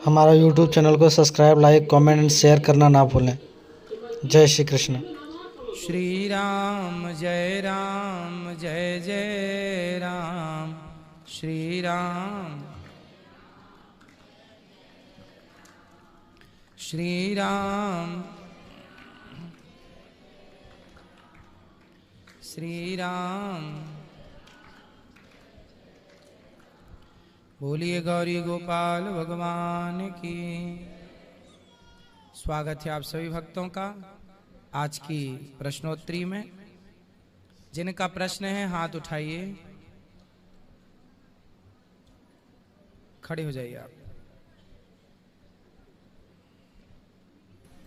हमारा YouTube channel को subscribe, like, comment and share करना ना भूलें। जय श्री कृष्ण। श्री राम जय जय राम। श्री राम श्री राम श्री राम। बोलिए गौरी गोपाल भगवान की। स्वागत है आप सभी भक्तों का आज की प्रश्नोत्तरी में। जिनका प्रश्न है हाथ उठाइए, खड़े हो जाइए आप।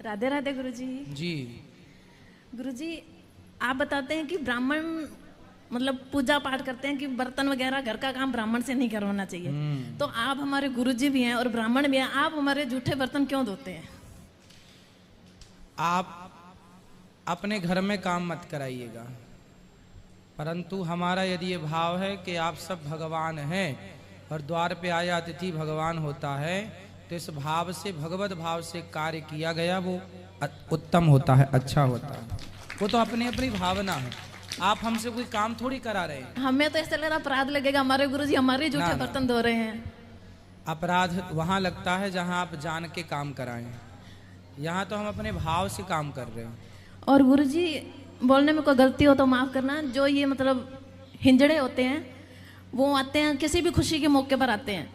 राधे राधे गुरुजी। जी गुरुजी, आप बताते हैं कि ब्राह्मण मतलब पूजा पाठ करते हैं कि बर्तन वगैरह घर का काम ब्राह्मण से नहीं करवाना चाहिए। तो आप हमारे गुरुजी भी हैं और ब्राह्मण भी हैं, आप हमारे जूठे बर्तन क्यों धोते हैं? आप अपने घर में काम मत कराइएगा, परंतु हमारा यदि ये भाव है कि आप सब भगवान हैं और द्वार पे आया अतिथि भगवान होता है, तो इस भाव से, भगवत भाव से कार्य किया गया वो उत्तम होता है, अच्छा होता है। वो तो अपनी अपनी भावना है। आप हमसे कोई काम थोड़ी करा रहे हैं। हमें तो ऐसा लग रहा अपराध लगेगा, हमारे गुरुजी हमारे जूठे बर्तन धो रहे हैं। अपराध वहाँ लगता है जहाँ आप जान के काम कराएं। यहाँ तो हम अपने भाव से काम कर रहे हैं। और गुरुजी, बोलने में कोई गलती हो तो माफ करना। जो ये मतलब हिंजड़े होते हैं वो आते हैं किसी भी खुशी के मौके पर आते हैं,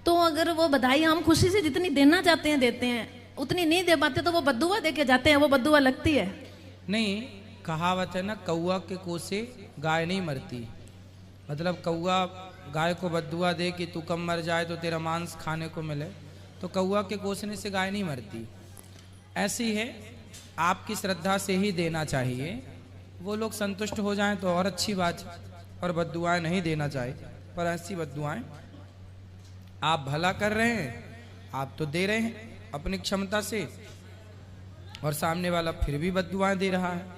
तो अगर वो बधाई हम खुशी से जितनी देना चाहते हैं देते हैं, उतनी नहीं दे पाते तो वो बद्दुआ दे के जाते हैं। वो बद्दुआ लगती है? नहीं, कहावत है ना, कौआ के कोसे गाय नहीं मरती। मतलब कौआ गाय को बद्दुआ दे कि तू कम मर जाए तो तेरा मांस खाने को मिले, तो कौआ के कोसने से गाय नहीं मरती। ऐसी है, आपकी श्रद्धा से ही देना चाहिए। वो लोग संतुष्ट हो जाएं तो और अच्छी बात है, और बद्दुआएं नहीं देना चाहिए। पर ऐसी बद्दुआएं, आप भला कर रहे हैं, आप तो दे रहे हैं अपनी क्षमता से, और सामने वाला फिर भी बद्दुआएं दे रहा है।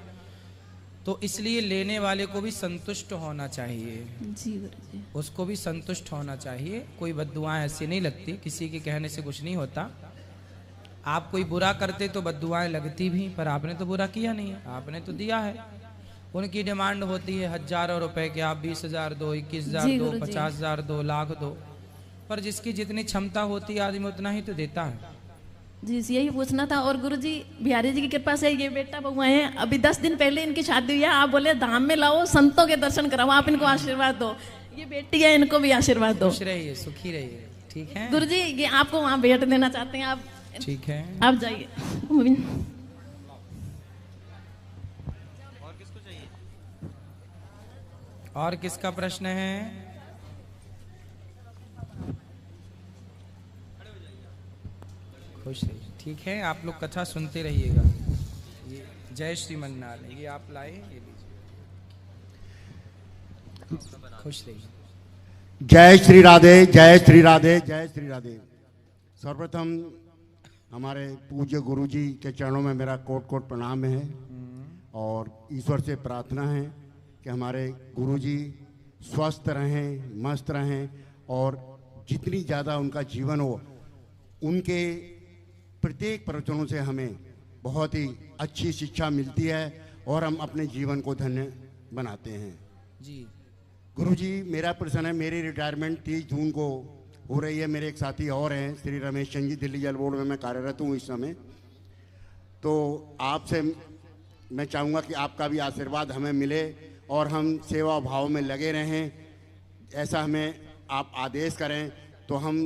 तो इसलिए लेने वाले को भी संतुष्ट होना चाहिए। जी गुरुजी। उसको भी संतुष्ट होना चाहिए। कोई बद्दुआएं ऐसी नहीं लगती, किसी के कहने से कुछ नहीं होता। आप कोई बुरा करते तो बद्दुआएं लगती भी, पर आपने तो बुरा किया नहीं है, आपने तो दिया है। उनकी डिमांड होती है हजारों रुपए के, आप 20,000 दो, 21,000 दो, 50,000 दो, लाख दो। पर जिसकी जितनी क्षमता होती है आदमी उतना ही तो देता है। जी यही पूछना था। और गुरुजी, बिहारी जी की कृपा से ये बेटा बहुआ है, अभी 10 दिन पहले इनकी शादी हुई है। आप बोले धाम में लाओ, संतों के दर्शन कराओ, आप इनको आशीर्वाद दो। ये बेटी है, इनको भी आशीर्वाद दो। खुश रहिए, सुखी रहिए, ठीक है गुरुजी। ये आपको वहाँ भेंट देना चाहते हैं, आप ठीक है, आप जाइए। और किसका प्रश्न है? खुश रहिए, ठीक है। आप लोग कथा सुनते रहिएगा। ये जय श्रीमन्नारायण, ये आप लाए, ये लीजिए। खुश रहिए। जय श्री राधे, जय श्री राधे, जय श्री राधे। सर्वप्रथम हमारे पूज्य गुरुजी के चरणों में मेरा कोट कोट प्रणाम है, और ईश्वर से प्रार्थना है कि हमारे गुरुजी स्वस्थ रहें, मस्त रहें, और जितनी ज़्यादा उनका जीवन हो, उनके प्रत्येक प्रवचनों से हमें बहुत ही अच्छी शिक्षा मिलती है और हम अपने जीवन को धन्य बनाते हैं। जी गुरुजी, मेरा प्रश्न है, मेरी रिटायरमेंट 30 जून को हो रही है। मेरे एक साथी और हैं, श्री रमेश चंद जी, दिल्ली जल बोर्ड में मैं कार्यरत हूँ इस समय। तो आपसे मैं चाहूँगा कि आपका भी आशीर्वाद हमें मिले और हम सेवा भाव में लगे रहें। ऐसा हमें आप आदेश करें तो हम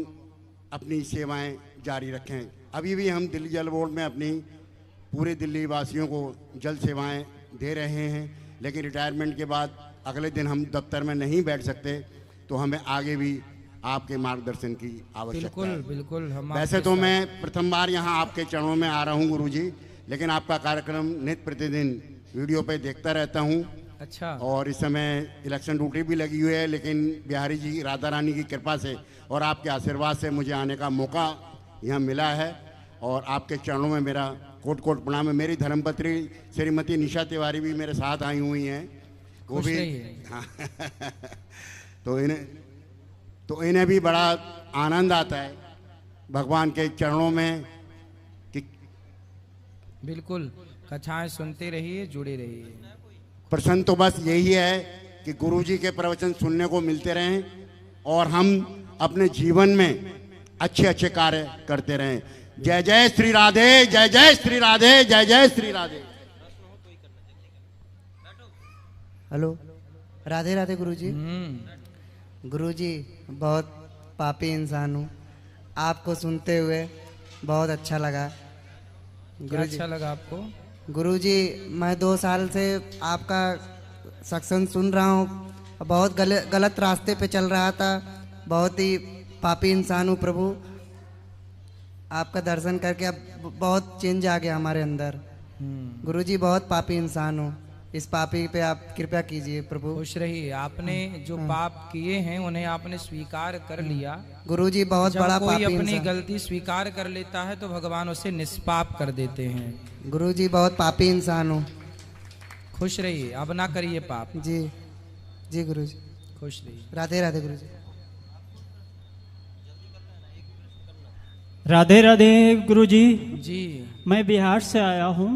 अपनी सेवाएं जारी रखें। अभी भी हम दिल्ली जल बोर्ड में अपनी पूरे दिल्ली वासियों को जल सेवाएं दे रहे हैं, लेकिन रिटायरमेंट के बाद अगले दिन हम दफ्तर में नहीं बैठ सकते, तो हमें आगे भी आपके मार्गदर्शन की आवश्यकता है। बिल्कुल हम वैसे तो मैं प्रथम बार यहाँ आपके चरणों में आ रहा हूँ गुरुजी, लेकिन आपका कार्यक्रम नित्य प्रतिदिन वीडियो पे देखता रहता हूँ। अच्छा। और इस समय इलेक्शन ड्यूटी भी लगी हुई है, लेकिन बिहारी जी, राधा रानी की कृपा से और आपके आशीर्वाद से मुझे आने का मौका यहाँ मिला है, और आपके चरणों में मेरा कोट कोट प्रणाम है। मेरी धर्मपत्री श्रीमती निशा तिवारी भी मेरे साथ आई हुई हैं, वो भी हाँ तो इन्हें भी बड़ा आनंद आता है भगवान के चरणों में कि बिल्कुल कथाएं सुनते रहिए, जुड़े रहिए। प्रश्न तो बस यही है कि गुरुजी के प्रवचन सुनने को मिलते रहें और हम अपने जीवन में अच्छे अच्छे कार्य करते रहें। जय जय श्री राधे, जय जय श्री राधे, जय जय श्री राधे। हेलो, राधे राधे गुरुजी। गुरुजी, बहुत पापी इंसान हूँ, आपको सुनते हुए बहुत अच्छा लगा। क्या अच्छा लगा आपको? गुरुजी, मैं 2 साल से आपका सत्संग सुन रहा हूँ, बहुत गलत रास्ते पे चल रहा था, बहुत ही पापी इंसान हूँ प्रभु। आपका दर्शन करके अब बहुत चेंज आ गया हमारे अंदर। गुरुजी, बहुत पापी इंसान हूँ, इस पापी पे आप कृपा कीजिए प्रभु। खुश रहिए, आपने जो पाप किए हैं उन्हें आपने स्वीकार कर लिया। गुरुजी, बहुत बड़ा जब पापी कोई अपनी इंसान। गलती स्वीकार कर लेता है तो भगवान उसे निष्पाप कर देते हैं। गुरुजी, बहुत पापी इंसान हूँ। खुश रहिए, अब ना करिए पाप। जी जी गुरुजी, खुश रहिए। राधे राधे गुरुजी। राधे राधे गुरुजी। जी, मैं बिहार से आया हूँ।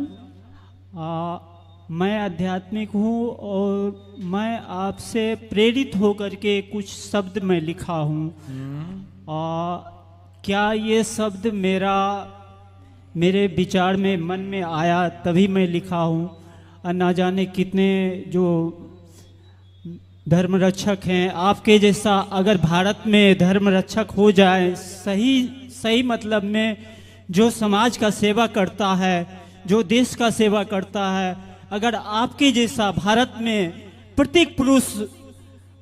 मैं आध्यात्मिक हूँ और मैं आपसे प्रेरित होकर के कुछ शब्द मैं लिखा हूँ। क्या ये शब्द मेरे विचार में मन में आया तभी मैं लिखा हूँ। ना जाने कितने जो धर्म रक्षक हैं, आपके जैसा अगर भारत में धर्म रक्षक हो जाए, सही मतलब में जो समाज का सेवा करता है, जो देश का सेवा करता है, अगर आपके जैसा भारत में प्रत्येक पुरुष,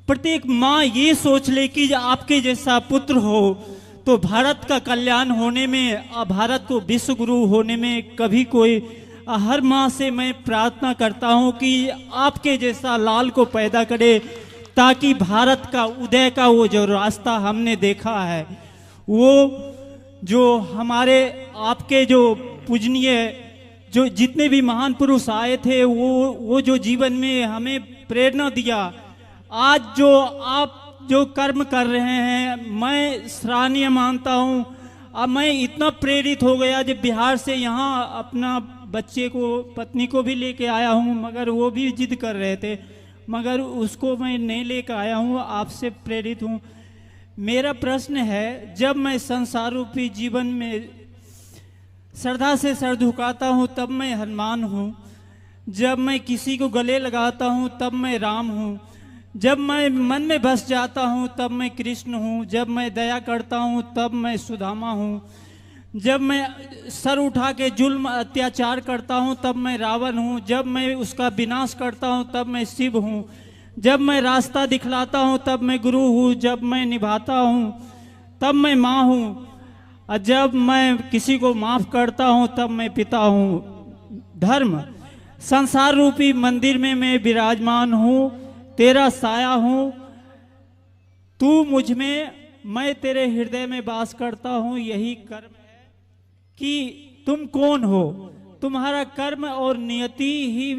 प्रत्येक माँ ये सोच ले कि आपके जैसा पुत्र हो तो भारत का कल्याण होने में, भारत को विश्व गुरु होने में कभी कोई, हर माँ से मैं प्रार्थना करता हूँ कि आपके जैसा लाल को पैदा करे, ताकि भारत का उदय का वो जो रास्ता हमने देखा है, वो जो हमारे आपके जो पूजनीय जो जितने भी महान पुरुष आए थे, वो जो जीवन में हमें प्रेरणा दिया, आज जो आप जो कर्म कर रहे हैं मैं सराहनीय मानता हूँ। अब मैं इतना प्रेरित हो गया जब बिहार से यहाँ अपना बच्चे को, पत्नी को भी लेके आया हूँ, मगर वो भी जिद कर रहे थे, मगर उसको मैं नहीं लेकर आया हूँ, आपसे प्रेरित हूँ। मेरा प्रश्न है, जब मैं संसार रूपी जीवन में श्रद्धा से सर झुकाता हूँ तब मैं हनुमान हूँ, जब मैं किसी को गले लगाता हूँ तब मैं राम हूँ, जब मैं मन में बस जाता हूँ तब मैं कृष्ण हूँ, जब मैं दया करता हूँ तब मैं सुदामा हूँ, जब मैं सर उठा के जुल्म अत्याचार करता हूँ तब मैं रावण हूँ, जब मैं उसका विनाश करता हूँ तब मैं शिव हूँ, जब मैं रास्ता दिखलाता हूँ तब मैं गुरु हूँ, जब मैं निभाता हूँ तब मैं माँ हूँ, और जब मैं किसी को माफ़ करता हूँ तब मैं पिता हूँ। धर्म संसार रूपी मंदिर में मैं विराजमान हूँ, तेरा साया हूँ, तू मुझ में, मैं तेरे हृदय में वास करता हूँ। यही कर्म है कि तुम कौन हो, तुम्हारा कर्म और नियति ही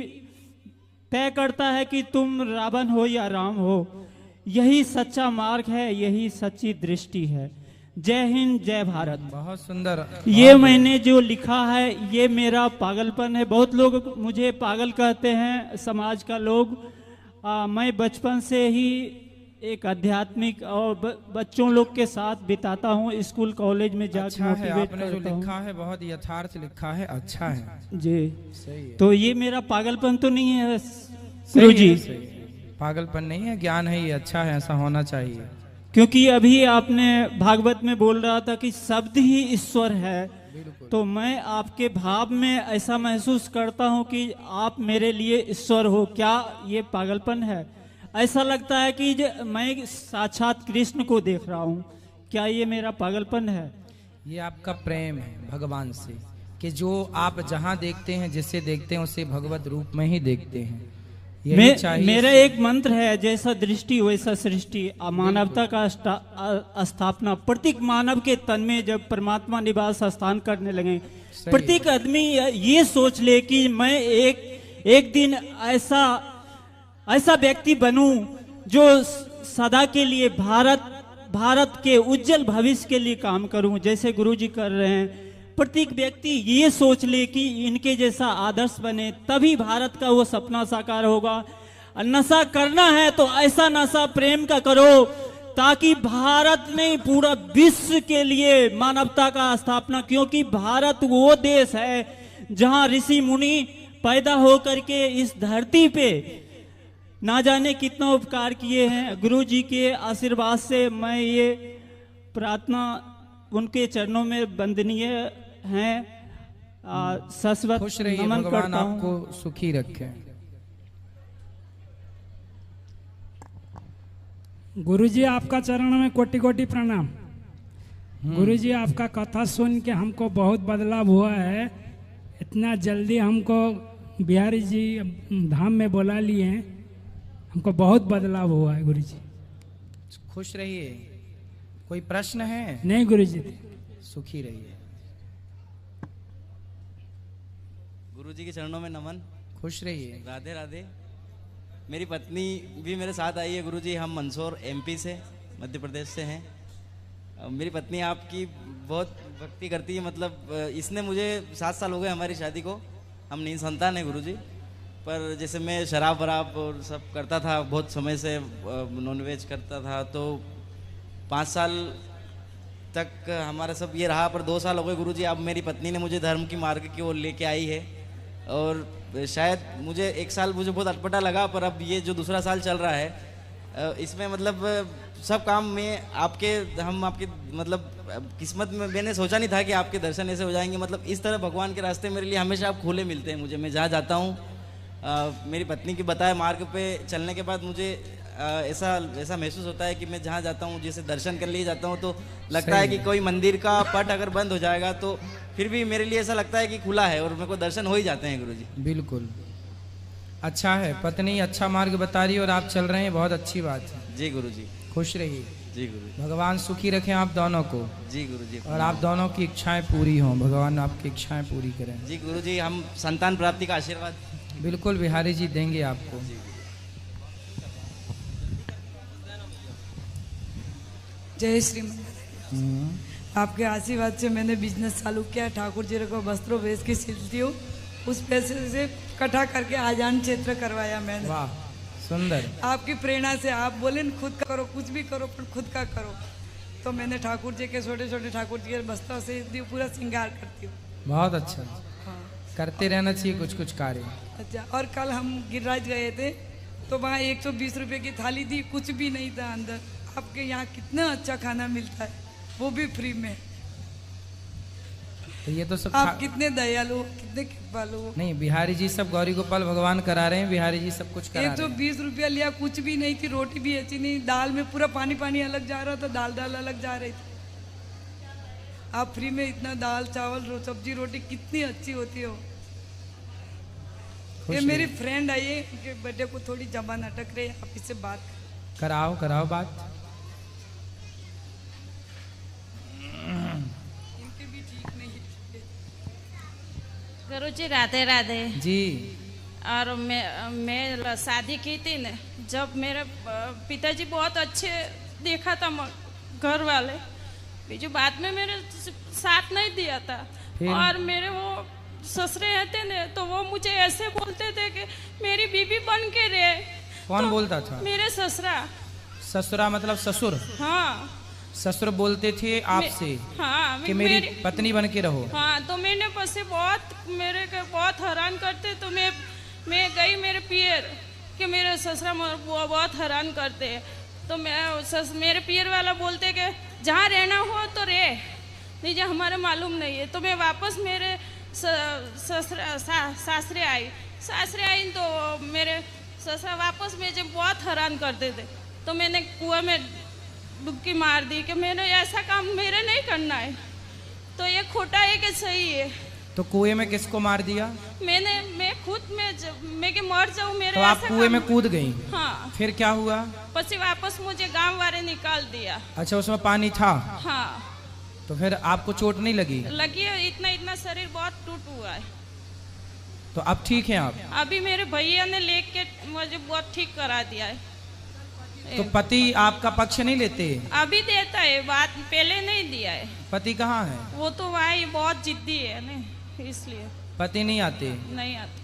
तय करता है कि तुम रावण हो या राम हो। यही सच्चा मार्ग है, यही सच्ची दृष्टि है। जय हिंद, जय भारत। बहुत सुंदर। ये मैंने जो लिखा है ये मेरा पागलपन है। बहुत लोग मुझे पागल कहते हैं, समाज का लोग। मैं बचपन से ही एक आध्यात्मिक और बच्चों लोग के साथ बिताता हूँ, स्कूल कॉलेज में जाकर अच्छा है, मोटिवेट आपने जो करता हूँ। लिखा है बहुत यथार्थ लिखा है, अच्छा है। जी, सही है। तो ये मेरा पागलपन तो नहीं है सही गुरु है, जी? सही है। पागलपन नहीं है, ज्ञान है, ये अच्छा है, ऐसा होना चाहिए। क्योंकि अभी आपने भागवत में बोल रहा था कि शब्द ही ईश्वर है, तो मैं आपके भाव में ऐसा महसूस करता हूँ कि आप मेरे लिए ईश्वर हो। क्या ये पागलपन है? ऐसा लगता है कि मैं साक्षात कृष्ण को देख रहा हूँ। क्या ये मेरा पागलपन है? ये आपका प्रेम है भगवान से, कि जो आप जहाँ देखते हैं, जिसे देखते हैं, उसे भगवत रूप में ही देखते हैं। यही चाहिए। मेरा एक मंत्र है, जैसा दृष्टि वैसा सृष्टि। मानवता का स्थापना। प्रत्येक मानव के तन में जब परमात्मा निवास स्थान करने लगे, प्रत्येक आदमी ये सोच ले कि मैं एक दिन ऐसा व्यक्ति बनूं जो सदा के लिए भारत के उज्जवल भविष्य के लिए काम करूं, जैसे गुरुजी कर रहे हैं। प्रत्येक व्यक्ति ये सोच ले कि इनके जैसा आदर्श बने, तभी भारत का वो सपना साकार होगा। नशा करना है तो ऐसा नशा प्रेम का करो, ताकि भारत नहीं पूरा विश्व के लिए मानवता का स्थापना, क्योंकि भारत वो देश है जहां ऋषि मुनि पैदा होकर के इस धरती पे ना जाने कितना उपकार किए हैं। गुरु जी के आशीर्वाद से मैं ये प्रार्थना उनके चरणों में वंदनीय हैं, शाश्वत खुश रहिए, नमन भगवान करता हूं। आपको सुखी रखे। गुरुजी आपका चरण में कोटि कोटि प्रणाम। गुरुजी आपका कथा सुन के हमको बहुत बदलाव हुआ है। इतना जल्दी हमको बिहारी जी धाम में बुला लिए हैं, हमको बहुत बदलाव हुआ है गुरुजी। खुश रहिए। कोई प्रश्न है? नहीं गुरुजी। सुखी रहिए। गुरुजी के चरणों में नमन। खुश रहिए। राधे राधे। मेरी पत्नी भी मेरे साथ आई है गुरुजी। हम मंदसौर एमपी से, मध्य प्रदेश से हैं। मेरी पत्नी आपकी बहुत भक्ति करती है, मतलब इसने मुझे 7 साल हो गए हमारी शादी को। हम 9 संतान है गुरुजी। पर जैसे मैं शराब वराब और सब करता था, बहुत समय से नॉनवेज करता था, तो 5 साल तक हमारा सब ये रहा। पर 2 साल हो गए गुरुजी, अब मेरी पत्नी ने मुझे धर्म की मार्ग की ओर लेके आई है। और शायद मुझे 1 साल मुझे बहुत अटपटा लगा, पर अब ये जो दूसरा साल चल रहा है इसमें मतलब सब काम में हम आपके मतलब किस्मत में मैंने सोचा नहीं था कि आपके दर्शन ऐसे हो जाएंगे। मतलब इस तरह भगवान के रास्ते मेरे लिए हमेशा आप खुले मिलते हैं मुझे। मैं जहाँ जाता हूँ मेरी पत्नी की बताए मार्ग पे चलने के बाद मुझे ऐसा महसूस होता है कि मैं जहाँ जाता हूँ, जैसे दर्शन कर लिए जाता हूँ, तो लगता है कि कोई मंदिर का पट अगर बंद हो जाएगा तो फिर भी मेरे लिए ऐसा लगता है कि खुला है और मेरे को दर्शन हो ही जाते हैं गुरुजी। बिल्कुल अच्छा है, पत्नी अच्छा मार्ग बता रही है और आप चल रहे हैं, बहुत अच्छी बात है। जी गुरुजी। खुश रहिए। जी गुरुजी। भगवान सुखी रखें आप दोनों को। जी गुरुजी। और आप दोनों की इच्छाएं पूरी हों, भगवान आपकी इच्छाएं पूरी करें। जी गुरुजी, हम संतान प्राप्ति का आशीर्वाद बिल्कुल बिहारी जी देंगे आपको। जय श्री आपके आशीर्वाद से मैंने बिजनेस चालू किया। ठाकुर जी को वस्त्रों बेच के सिलती हूँ, उस पैसे से इकट्ठा करके आजान क्षेत्र करवाया मैंने। वाह सुंदर। आपकी प्रेरणा से आप बोले न खुद का करो, कुछ भी करो पर खुद का करो, तो मैंने ठाकुर जी के छोटे छोटे ठाकुर जी के वस्त्रों से पूरा श्रृंगार करती हूँ। बहुत अच्छा। हाँ करते रहना चाहिए कुछ कुछ कार्य। अच्छा। और कल हम गिरिराज गए थे तो वहाँ 120 रुपये की थाली दी, कुछ भी नहीं था अंदर। आपके यहाँ कितना अच्छा खाना मिलता है, वो भी फ्री में। तो ये तो सब आप कितने दयालु हो, कितने कृपालु हो। नहीं, बिहारी जी सब गौरी गोपाल भगवान करा रहे हैं, बिहारी जी सब कुछ करा रहे हैं। 120 रुपया लिया, कुछ भी नहीं थी, रोटी भी अच्छी नहीं, दाल में पूरा पानी पानी अलग जा रहा था, दाल दाल अलग जा रही थी। आप फ्री में इतना दाल चावल सब्जी रोटी कितनी अच्छी होती हो। ये मेरी फ्रेंड आई है, उनके बेटे को थोड़ी जबान अटक रही है, आप इससे बात कराओ बात। इनके भी ठीक नहीं है। गुरु जी राधे राधे जी। और मैं शादी की थी न, जब मेरे पिताजी बहुत अच्छे देखा था घर वाले, जो बाद में मेरे साथ नहीं दिया था। और मेरे वो ससुरे रहते न, तो वो मुझे ऐसे बोलते थे कि मेरी बीबी बन के रहे। कौन तो बोलता था? मेरे ससुरा। ससुरा मतलब ससुर? हाँ। ससुर बोलते थे आपसे? हाँ, कि मेरी पत्नी बन के रहो। हाँ, तो मैंने बस मेरे को बहुत हैरान करते, तो मैं गई मेरे पियर कि मेरे ससुरा वो बहुत हैरान करते हैं। तो मेरे पियर वाला बोलते कि जहाँ रहना हो तो रहे, नहीं जो हमारे मालूम नहीं है। तो मैं वापस मेरे सासरे आई तो मेरे ससुरा वापस मुझे बहुत हैरान करते थे। तो मैंने कुआं में डुबकी मार दी कि मैंने ऐसा काम मेरे नहीं करना है। तो ये खोटा है कि सही है? तो कुएं में किसको मार दिया? मैं खुद मैं मर जाऊं मेरे। तो आप कुएं में कूद गई? हाँ। फिर क्या हुआ? પછી वापस मुझे गांव वाले निकाल दिया। अच्छा, उसमें पानी था? हाँ। तो फिर आपको चोट नहीं लगी? लगी है, इतना शरीर बहुत टूट हुआ है। तो अब ठीक है आप? अभी मेरे भैया ने लेके मुझे बहुत ठीक करा दिया है। तो पति आपका पक्ष नहीं लेते? अभी देता है, बात पहले नहीं दिया है। पति कहाँ है? वो तो भाई बहुत जिद्दी है ना, इसलिए पति नहीं आते? नहीं आते।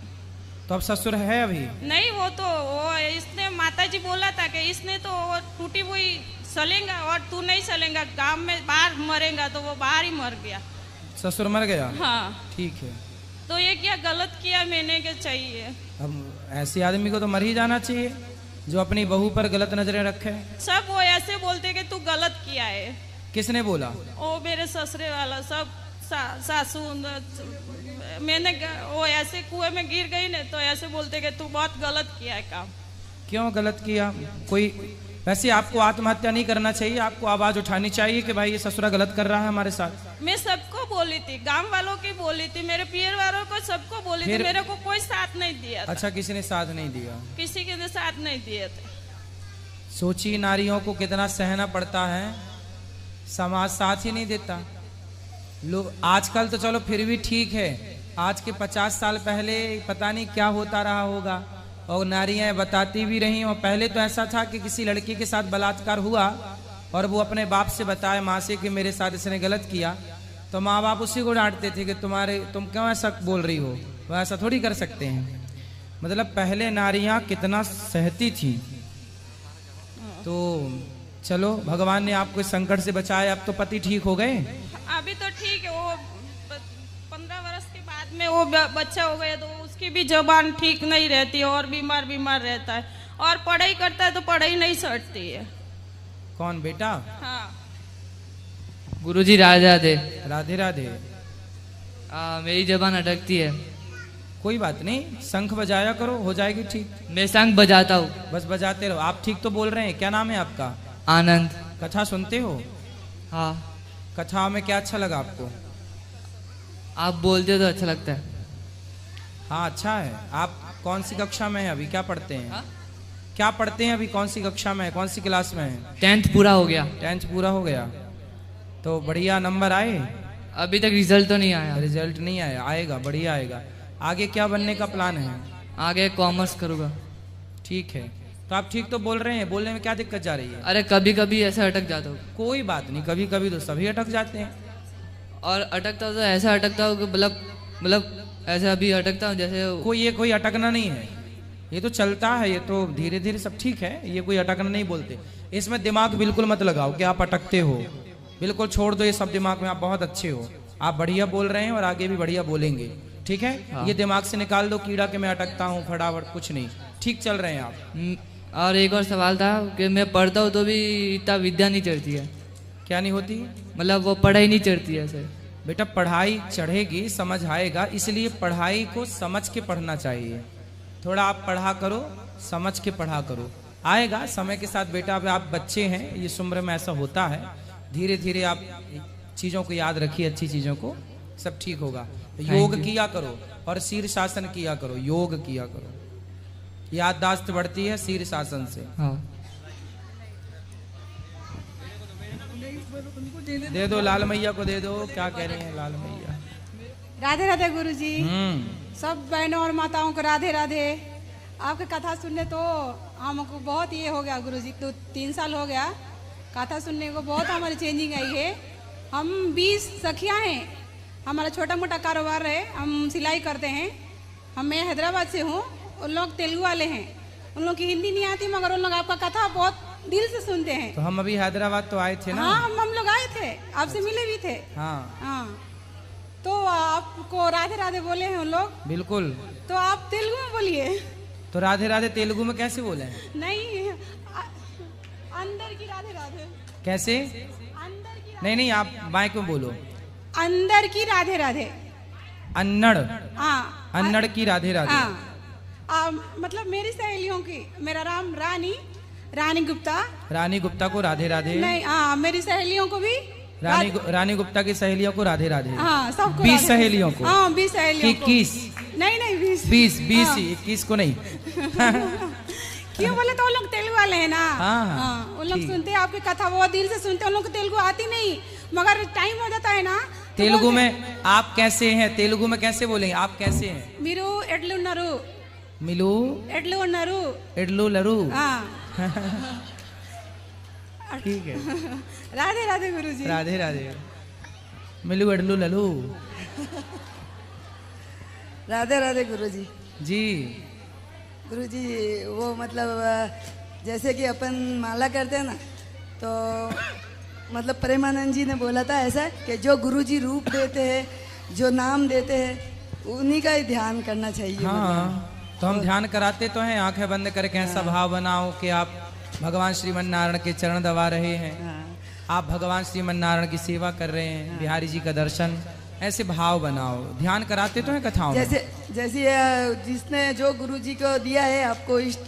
तो अब ससुर है अभी? नहीं, वो तो वो इसने माताजी बोला था कि इसने तो वो टूटी हुई चलेगा और तू नहीं चलेगा, गांव में बाहर मरेगा, तो वो बाहर ही मर गया। ससुर मर गया? हाँ। ठीक है। तो ये क्या गलत किया मैंने, क्या चाहिए? अब ऐसे आदमी को तो मर ही जाना चाहिए जो अपनी बहू पर गलत नजरें रखे। सब वो ऐसे बोलते कि तू गलत किया है। किसने बोला? वो मेरे ससुरे वाला सब सासू मैंने वो ऐसे कुएं में गिर गई ना, तो ऐसे बोलते कि तू बहुत गलत किया है काम। क्यों गलत किया? कोई वैसे आपको आत्महत्या नहीं करना चाहिए, आपको आवाज उठानी चाहिए कि भाई ये ससुरा गलत कर रहा है हमारे साथ। मैं सबको बोली थी, गांव वालों की बोली थी, मेरे पियर वालों को सबको बोली थी, मेरे को कोई साथ नहीं दिया था। अच्छा, किसी ने साथ नहीं दिया? किसी के साथ नहीं दिए थे। सोचिए नारियों को कितना सहना पड़ता है, समाज साथ ही नहीं देता। लोग आजकल तो चलो फिर भी ठीक है, आज के 50 साल पहले पता नहीं क्या होता रहा होगा, और नारियां बताती भी रही। और पहले तो ऐसा था कि किसी लड़की के साथ बलात्कार हुआ और वो अपने बाप से बताए, माँ से, कि मेरे साथ इसने गलत किया, तो माँ बाप उसी को डांटते थे कि तुम क्यों ऐसा बोल रही हो, वो ऐसा थोड़ी कर सकते हैं। मतलब पहले नारियां कितना सहती थी। तो चलो, भगवान ने आपको इस संकट से बचाया, अब तो पति ठीक हो गए? अभी तो ठीक है, वो 15 वर्ष के बाद में वो बच्चा हो गया, तो उसकी भी जबान ठीक नहीं रहती और बीमार रहता है, और पढ़ाई करता है तो पढ़ाई नहीं सटती है। कौन बेटा? हाँ। गुरुजी राधे राधे। राधे राधे। मेरी जबान अटकती है। कोई बात नहीं, शंख बजाया करो, हो जाएगी ठीक। मैं शंख बजाता हूँ। बस बजाते रहो। आप ठीक तो बोल रहे हैं। क्या नाम है आपका? आनंद। कथा सुनते हो? हाँ। कथा में क्या अच्छा लगा आपको? आप बोलते हो तो अच्छा लगता है। हाँ, अच्छा है। आप कौन सी कक्षा में है अभी? क्या पढ़ते हैं? हाँ? क्या पढ़ते हैं अभी? कौन सी कक्षा में है? कौन सी क्लास में है? 10th पूरा हो गया। 10th पूरा हो गया, तो बढ़िया नंबर आए? अभी तक रिजल्ट तो नहीं आया। रिजल्ट नहीं आया? आएगा, बढ़िया आएगा। आगे क्या बनने का प्लान है? आगे कॉमर्स करूँगा। ठीक है, तो आप ठीक तो बोल रहे हैं, बोलने में क्या दिक्कत जा रही है? अरे कभी कभी ऐसा अटक जाता हूँ। कोई बात नहीं, कभी कभी तो सभी अटक जाते हैं। और अटकता हूँ तो ऐसा अटकता हूँ कि मतलब ऐसा अभी अटकता हूँ जैसे कोई अटकना नहीं है, ये तो चलता है, ये तो धीरे धीरे सब ठीक है, ये कोई अटकना नहीं बोलते। इसमें दिमाग बिल्कुल मत लगाओ कि आप अटकते हो, बिल्कुल छोड़ दो ये सब दिमाग में। आप बहुत अच्छे हो, आप बढ़िया बोल रहे हैं और आगे भी बढ़िया बोलेंगे, ठीक है? हाँ। ये दिमाग से निकाल दो कीड़ा कि मैं अटकता हूँ फटाफट, कुछ नहीं, ठीक चल रहे हैं आप। और एक और सवाल था कि मैं पढ़ता हूँ तो भी इतना विद्या नहीं चढ़ती है। क्या नहीं होती? मतलब वो पढ़ाई नहीं चढ़ती है सर। बेटा पढ़ाई चढ़ेगी, समझ आएगा, इसलिए पढ़ाई को समझ के पढ़ना चाहिए। थोड़ा आप पढ़ा करो, समझ के पढ़ा करो, आएगा समय के साथ। बेटा अब आप बच्चे हैं, इस उम्र में ऐसा होता है, धीरे धीरे आप चीज़ों को याद रखिए, अच्छी चीज़ों को, सब ठीक होगा। योग किया करो और शीर्षासन किया करो, योग किया करो, याददाश्त बढ़ती है शीर्षासन से। हाँ। दे दो लाल मैया को, दे दो। क्या कह रही हैं लाल मैया? राधे राधे गुरुजी। सब बहनों और माताओं को राधे राधे। आपकी कथा सुनने तो हमको बहुत ये हो गया गुरुजी, तो 3 साल हो गया कथा सुनने को, बहुत हमारी चेंजिंग आई है। हम 20 सखियां हैं, हमारा छोटा मोटा कारोबार है, हम सिलाई करते हैं। मैं हैदराबाद से हूँ, उन लोग तेलुगु वाले हैं, उन लोग की हिंदी नहीं आती, मगर उन लोग आपका कथा बहुत दिल से सुनते हैं। तो हम अभी हैदराबाद तो आए थे ना? हाँ, हम लोग आए थे, आपसे मिले भी थे। हाँ, तो आपको राधे राधे बोले हैं उन लोग। बिल्कुल। तो आप तेलुगु में बोलिए। तो राधे राधे तेलुगु में कैसे बोले? नहीं, अंदर की राधे राधे। कैसे? अंदर की नहीं नहीं, आप माइक में बोलो। अंदर की राधे राधे। अन्नड़? हाँ, अन्नड़ की राधे राधे। मतलब मेरी सहेलियों की, मेरा नाम रानी गुप्ता। रानी गुप्ता को राधे राधे? नहीं, हाँ, मेरी सहेलियों को भी रानी गुप्ता की सहेलियों को राधे राधे। हाँ, सबको 20 सहेलियों को? हाँ, 20 सहेलियों को। 21? नहीं 20 ही, 21 को नहीं। क्यों बोले तो वो लोग तेलुगु वाले हैं ना। हाँ, वो लोग सुनते हैं आपकी कथा, वो दिल से सुनते हैं। उन लोग को तेलुगु आती नहीं, मगर टाइम हो जाता है ना। तेलुगु में आप कैसे हैं? तेलुगु में कैसे बोलेंगे? आप कैसे हैं? मिरू एडलू नरू। मिलू एडलू नरू। एडलू लरू। ठीक है। राधे राधे गुरुजी। राधे राधे। मिलू अडलू ललू। राधे राधे गुरुजी। जी गुरुजी वो मतलब जैसे कि अपन माला करते हैं ना, तो मतलब प्रेमानंद जी ने बोला था ऐसा कि जो गुरुजी रूप देते हैं, जो नाम देते हैं, उन्हीं का ही ध्यान करना चाहिए। हाँ, तो हम ध्यान कराते तो हैं, आंखें बंद करके ऐसा भाव बनाओ कि आप भगवान श्रीमन नारायण के चरण दबा रहे हैं, आप भगवान श्रीमन नारायण की सेवा कर रहे हैं, बिहारी जी का दर्शन, ऐसे भाव बनाओ। ध्यान कराते तो हैं कथाओं में। जैसे जिसने जो गुरुजी को दिया है आपको इष्ट,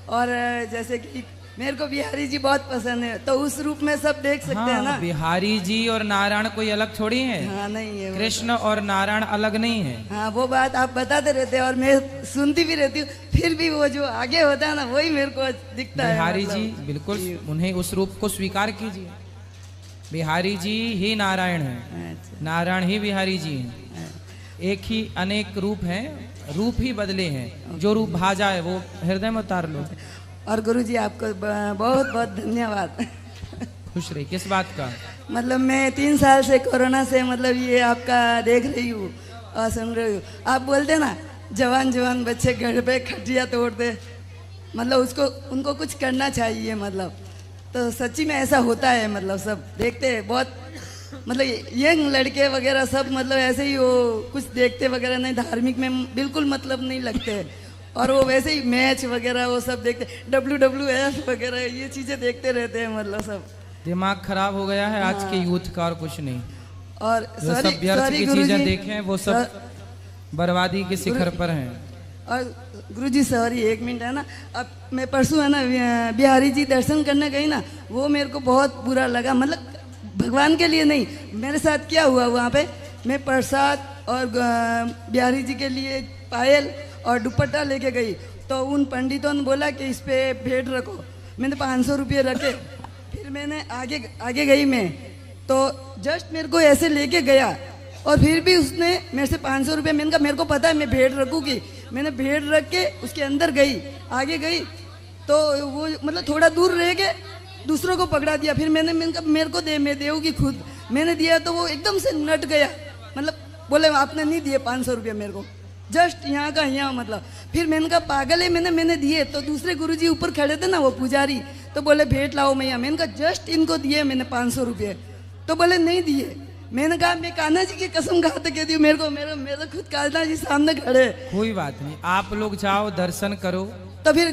और जैसे कि मेरे को बिहारी जी बहुत पसंद है, तो उस रूप में सब देख सकते हैं ना। बिहारी जी और नारायण कोई अलग थोड़ी है। हाँ, नहीं है। कृष्ण और नारायण अलग नहीं है। हाँ, वो बात आप बताते रहते हैं और मैं सुनती भी रहती हूँ, फिर भी वो जो आगे होता है ना, वही मेरे को दिखता है। बिहारी जी बिल्कुल उन्हें उस रूप को स्वीकार कीजिए। बिहारी जी ही नारायण है, नारायण ही बिहारी जी हैं। एक ही अनेक रूप हैं, रूप ही बदले हैं। जो रूप भाजा है वो हृदय में उतार लो। और गुरुजी आपको बहुत बहुत धन्यवाद। खुश रही। किस बात का? मतलब मैं 3 साल से कोरोना से मतलब ये आपका देख रही हूँ और सुन रही हूँ। आप बोलते ना जवान जवान बच्चे घर पे खटिया तोड़ते, मतलब उसको उनको कुछ करना चाहिए, मतलब तो सच्ची में ऐसा होता है। मतलब सब देखते हैं, बहुत मतलब यंग लड़के वगैरह सब मतलब ऐसे ही वो कुछ देखते वगैरह नहीं, धार्मिक में बिल्कुल मतलब नहीं लगते, और वो वैसे ही मैच वगैरह वो सब देखते, WWF वगैरह ये चीज़ें देखते रहते हैं। मतलब सब दिमाग खराब हो गया है आज के यूथ का, और कुछ नहीं। और जो सब व्यर्थ की चीजें देखें वो सब बर्बादी के शिखर पर हैं। और गुरुजी सॉरी 1 मिनट है ना, अब मैं परसों है ना बिहारी जी दर्शन करने गई ना, वो मेरे को बहुत बुरा लगा। मतलब भगवान के लिए नहीं, मेरे साथ क्या हुआ वहाँ पे, मैं प्रसाद और बिहारी जी के लिए पायल और दुपट्टा लेके गई, तो उन पंडितों ने बोला कि इस पे भेंट रखो। मैंने 500 रुपये रखे, फिर मैंने आगे गई मैं, तो जस्ट मेरे को ऐसे लेके गया, और फिर भी उसने मेरे से 500 रुपये, मैंने कहा मेरे को पता है मैं भेंट रखूँगी। मैंने भेंट रख के उसके अंदर गई, आगे गई, तो वो मतलब थोड़ा दूर रह के दूसरों को पकड़ा दिया। फिर मैंने कहा मेरे को दे, मैं देऊँगी खुद। मैंने दिया तो वो एकदम से नट गया, मतलब बोले आपने नहीं दिए 500 रुपये मेरे को, जस्ट यहाँ का यहाँ। मतलब फिर मैंने कहा पागल है, मैंने दिए। तो दूसरे गुरुजी ऊपर खड़े थे ना, वो पुजारी, तो बोले भेंट लाओ मैया। मैंने कहा जस्ट इनको दिए मैंने 500 रुपये, तो बोले नहीं दिए। मैंने कहा मैं कान्हा जी की कसम खाते कहती हूँ, मेरे खुद कान्हा जी सामने खड़े। कोई बात नहीं, आप लोग जाओ दर्शन करो। तो फिर